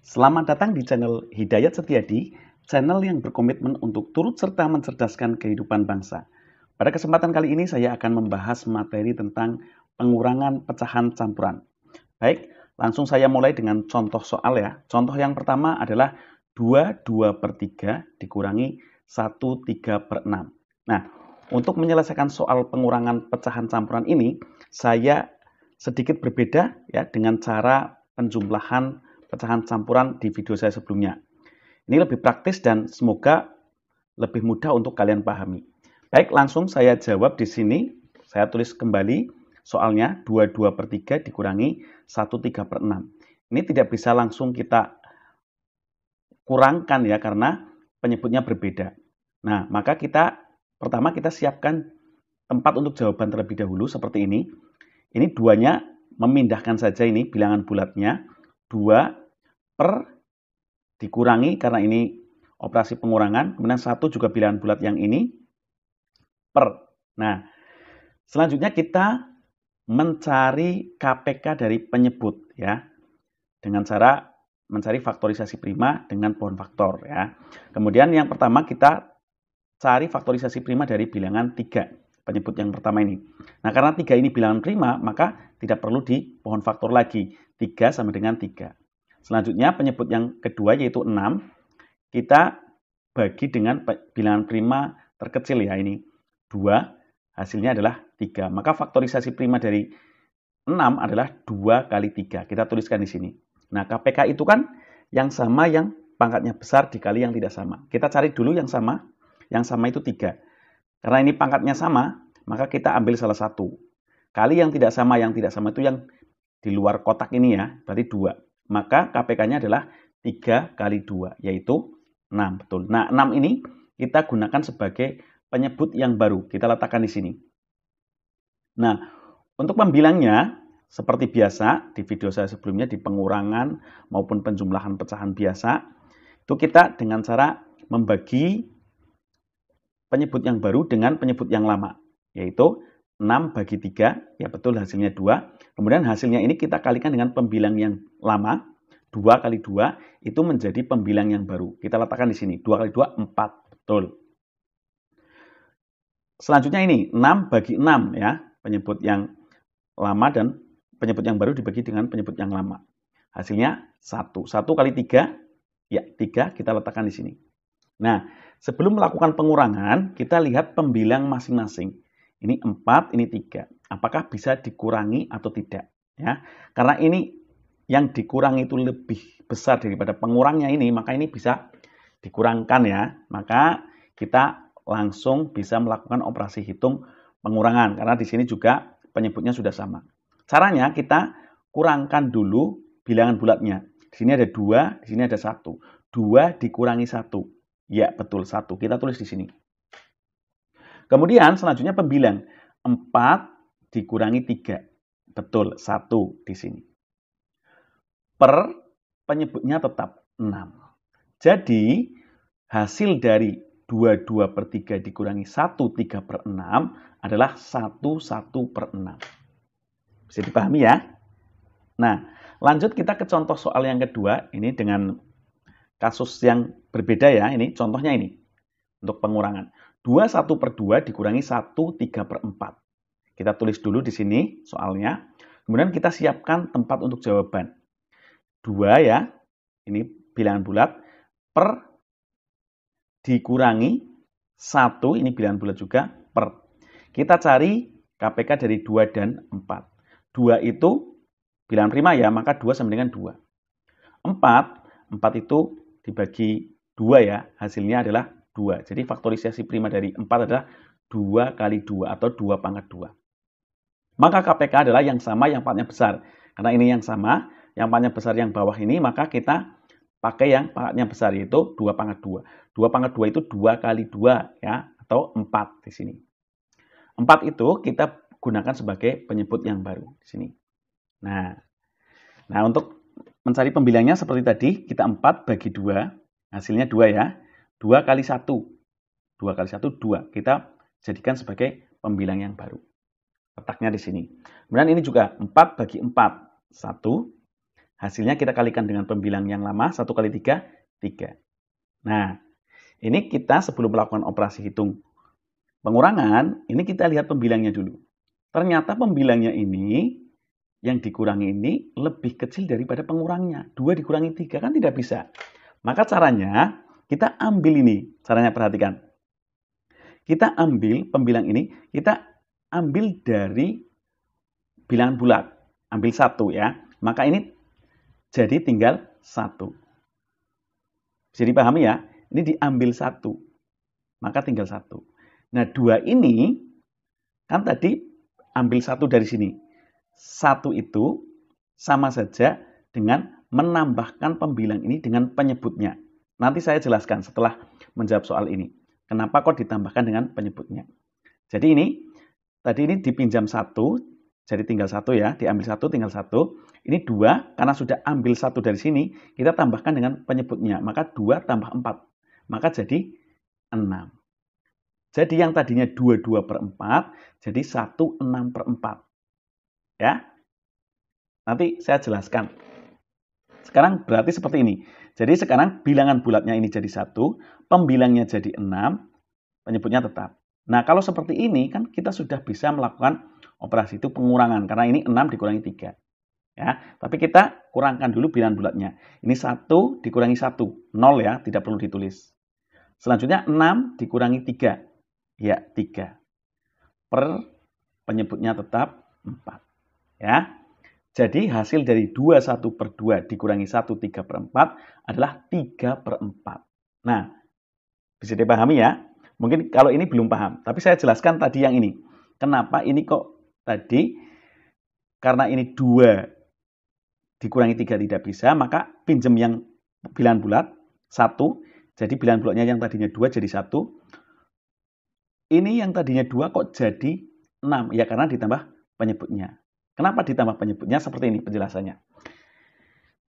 Selamat datang di channel Hidayat Setiadi, channel yang berkomitmen untuk turut serta mencerdaskan kehidupan bangsa. Pada kesempatan kali ini saya akan membahas materi tentang pengurangan pecahan campuran. Baik, langsung saya mulai dengan contoh soal ya. Contoh yang pertama adalah 2/2/3 dikurangi 1/3/6. Nah, untuk menyelesaikan soal pengurangan pecahan campuran ini, saya sedikit berbeda ya dengan cara penjumlahan pecahan campuran di video saya sebelumnya. Ini lebih praktis dan semoga lebih mudah untuk kalian pahami. Baik, langsung saya jawab di sini. Saya tulis kembali soalnya 2/2/3 dikurangi 1/3/6. Ini tidak bisa langsung kita kurangkan ya karena penyebutnya berbeda. Nah, maka pertama kita siapkan tempat untuk jawaban terlebih dahulu seperti ini. Ini duanya memindahkan saja ini bilangan bulatnya. 2 per dikurangi karena ini operasi pengurangan. Kemudian 1 juga bilangan bulat yang ini per. Nah, selanjutnya kita mencari KPK dari penyebut ya. Dengan cara mencari faktorisasi prima dengan pohon faktor ya. Kemudian yang pertama kita cari faktorisasi prima dari bilangan 3, penyebut yang pertama ini. Nah, karena 3 ini bilangan prima, maka tidak perlu di pohon faktor lagi. 3 sama dengan 3. Selanjutnya penyebut yang kedua yaitu 6, kita bagi dengan bilangan prima terkecil ya ini. 2, hasilnya adalah 3. Maka faktorisasi prima dari 6 adalah 2 kali 3. Kita tuliskan di sini. Nah, KPK itu kan yang sama yang pangkatnya besar dikali yang tidak sama. Kita cari dulu yang sama. Yang sama itu 3. Karena ini pangkatnya sama, maka kita ambil salah satu. Kali yang tidak sama itu yang di luar kotak ini ya, berarti 2. Maka KPK-nya adalah 3 kali 2, yaitu 6. Betul. Nah, 6 ini kita gunakan sebagai penyebut yang baru. Kita letakkan di sini. Nah, untuk membilangnya, seperti biasa, di video saya sebelumnya, di pengurangan maupun penjumlahan pecahan biasa, itu kita dengan cara membagi penyebut yang baru dengan penyebut yang lama, yaitu 6 bagi 3, ya betul hasilnya 2. Kemudian hasilnya ini kita kalikan dengan pembilang yang lama, 2 kali 2, itu menjadi pembilang yang baru. Kita letakkan di sini, 2 kali 2, 4, betul. Selanjutnya ini, 6 bagi 6 ya, penyebut yang lama dan penyebut yang baru dibagi dengan penyebut yang lama. Hasilnya 1. 1 kali 3, ya 3 kita letakkan di sini. Nah, sebelum melakukan pengurangan, kita lihat pembilang masing-masing. Ini 4, ini 3. Apakah bisa dikurangi atau tidak? Ya, karena ini yang dikurangi itu lebih besar daripada pengurangnya ini, maka ini bisa dikurangkan ya. Maka kita langsung bisa melakukan operasi hitung pengurangan. Karena di sini juga penyebutnya sudah sama. Caranya kita kurangkan dulu bilangan bulatnya. Di sini ada 2, di sini ada 1. 2 dikurangi 1. Ya, betul 1. Kita tulis di sini. Kemudian selanjutnya pembilang 4 dikurangi 3. Betul, 1 di sini. Per penyebutnya tetap 6. Jadi hasil dari 2/2/3 dikurangi 1/3/6 adalah 1/1/6. Bisa dipahami ya? Nah, lanjut kita ke contoh soal yang kedua. Ini dengan kasus yang berbeda ya. Ini contohnya ini. Untuk pengurangan. 2/1/2 dikurangi 1/3/4. Kita tulis dulu di sini soalnya. Kemudian kita siapkan tempat untuk jawaban. 2 ya. Ini bilangan bulat. Per dikurangi 1. Ini bilangan bulat juga. Per. Kita cari KPK dari 2 dan 4. 2 itu bilangan prima ya. Maka 2 sama dengan 2. 4 itu dibagi 2 ya. Hasilnya adalah 2. Jadi faktorisasi prima dari 4 adalah 2 kali 2 atau 2 pangkat 2. Maka KPK adalah yang sama yang pangkatnya besar. Karena ini yang sama, yang pangkatnya besar yang bawah ini, maka kita pakai yang pangkatnya besar yaitu 2 pangkat 2. 2 pangkat 2 itu 2 kali 2 ya, atau 4 di sini. 4 itu kita gunakan sebagai penyebut yang baru di sini. Nah, untuk mencari pembilangnya seperti tadi, kita 4 bagi 2, hasilnya 2 ya. 2 kali 1. 2 kali 1, 2. Kita jadikan sebagai pembilang yang baru. Letaknya di sini. Kemudian ini juga 4 bagi 4. 1. Hasilnya kita kalikan dengan pembilang yang lama, 1 kali 3, 3. Nah, ini kita sebelum melakukan operasi hitung pengurangan, ini kita lihat pembilangnya dulu. Ternyata pembilangnya ini, yang dikurangi ini lebih kecil daripada pengurangnya. 2 dikurangi 3 kan tidak bisa. Maka caranya, kita ambil ini. Caranya perhatikan. Kita ambil pembilang ini, kita ambil dari bilangan bulat. Ambil 1 ya. Maka ini jadi tinggal 1. Bisa dipahami ya? Ini diambil 1. Maka tinggal 1. Nah, 2 ini, kan tadi ambil 1 dari sini. 1 itu sama saja dengan menambahkan pembilang ini dengan penyebutnya. Nanti saya jelaskan setelah menjawab soal ini. Kenapa kok ditambahkan dengan penyebutnya. Jadi ini, tadi ini dipinjam 1, jadi tinggal 1 ya, diambil 1 tinggal 1. Ini 2, karena sudah ambil 1 dari sini, kita tambahkan dengan penyebutnya. Maka 2 tambah 4, maka jadi 6. Jadi yang tadinya 22 per 4, jadi 16 per 4. Ya, nanti saya jelaskan. Sekarang berarti seperti ini. Jadi sekarang bilangan bulatnya ini jadi 1, pembilangnya jadi 6, penyebutnya tetap. Nah, kalau seperti ini kan kita sudah bisa melakukan operasi itu pengurangan. Karena ini 6 dikurangi 3. Ya, tapi kita kurangkan dulu bilangan bulatnya. Ini 1 dikurangi 1, 0 ya, tidak perlu ditulis. Selanjutnya 6 dikurangi 3. Ya, 3. Per penyebutnya tetap 4. Ya. Jadi hasil dari 21 per 2 dikurangi 1, 3 per 4 adalah 3 per 4. Nah, bisa dipahami ya? Mungkin kalau ini belum paham, tapi saya jelaskan tadi yang ini. Kenapa ini kok tadi? Karena ini 2 dikurangi 3 tidak bisa, maka pinjam yang bilangan bulat 1, jadi bilangan bulatnya yang tadinya 2 jadi 1. Ini yang tadinya 2 kok jadi 6? Ya karena ditambah penyebutnya. Kenapa ditambah penyebutnya? Seperti ini penjelasannya.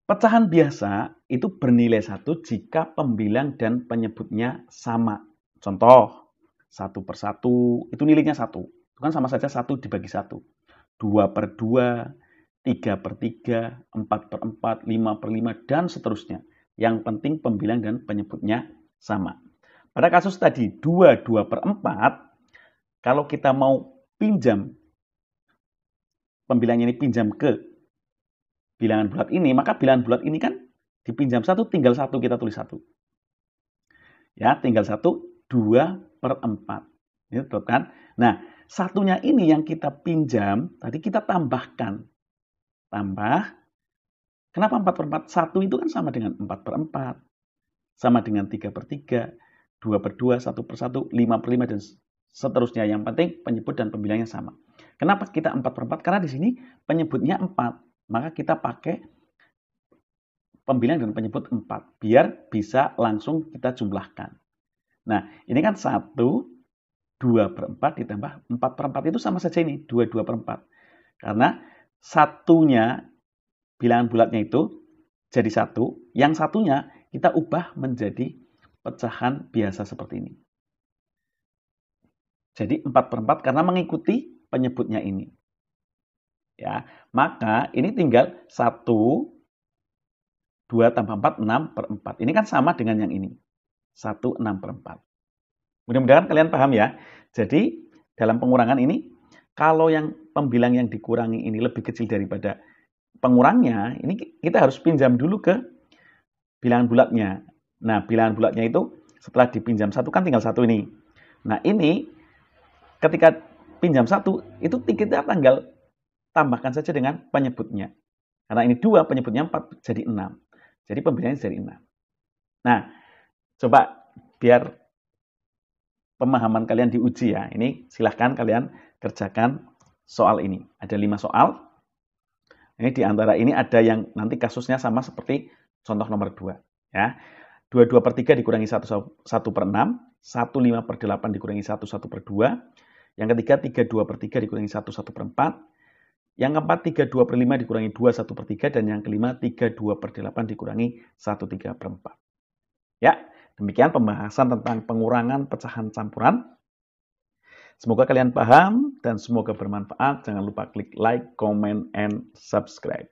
Pecahan biasa itu bernilai 1 jika pembilang dan penyebutnya sama. Contoh, 1 per 1 itu nilainya 1. Itu kan sama saja 1 dibagi 1. 2 per 2, 3 per 3, 4 per 4, 5 per 5, dan seterusnya. Yang penting pembilang dan penyebutnya sama. Pada kasus tadi 2 per 4, kalau kita mau pinjam, pembilangnya ini pinjam ke bilangan bulat ini, maka bilangan bulat ini kan dipinjam 1, tinggal 1, kita tulis 1. Ya, tinggal 1, 2 per 4. Ini betul kan? Nah, satunya ini yang kita pinjam, tadi kita tambahkan. Tambah, kenapa 4 per 4? 1 itu kan sama dengan 4 per 4. Sama dengan 3 per 3, 2 per 2, 1 per 1, 5 per 5, dan seterusnya. Yang penting penyebut dan pembilangnya sama. Kenapa kita 4 per 4? Karena di sini penyebutnya 4. Maka kita pakai pembilang dan penyebut 4. Biar bisa langsung kita jumlahkan. Nah, ini kan 1, 2 per 4 ditambah 4 per 4 itu sama saja ini. 2 per 4. Karena satunya, bilangan bulatnya itu jadi 1. Yang satunya kita ubah menjadi pecahan biasa seperti ini. Jadi 4 per 4 karena mengikuti penyebutnya ini. Ya, maka ini tinggal 1, 2 tambah 4, 6 per 4. Ini kan sama dengan yang ini. 1, 6 per 4. Mudah-mudahan kalian paham ya. Jadi, dalam pengurangan ini, kalau yang pembilang yang dikurangi ini lebih kecil daripada pengurangnya, ini kita harus pinjam dulu ke bilangan bulatnya. Nah, bilangan bulatnya itu setelah dipinjam 1 kan tinggal 1 ini. Nah, ini ketika pinjam 1, itu kita tinggal tambahkan saja dengan penyebutnya. Karena ini 2, penyebutnya 4, jadi 6. Jadi pembilangnya jadi 6. Nah, coba biar pemahaman kalian diuji ya. Ini silahkan kalian kerjakan soal ini. Ada 5 soal. Ini di antara ini ada yang nanti kasusnya sama seperti contoh nomor 2. Ya. 22 per 3 dikurangi 1 per 6. 15 per 8 dikurangi 1 per 2. Yang ketiga 32 per 3 dikurangi 1 per 4. Yang keempat 32 per 5 dikurangi 2 1 per 3. Dan yang kelima 32 per 8 dikurangi 1 per 4. Ya, demikian pembahasan tentang pengurangan pecahan campuran. Semoga kalian paham dan semoga bermanfaat. Jangan lupa klik like, comment, and subscribe.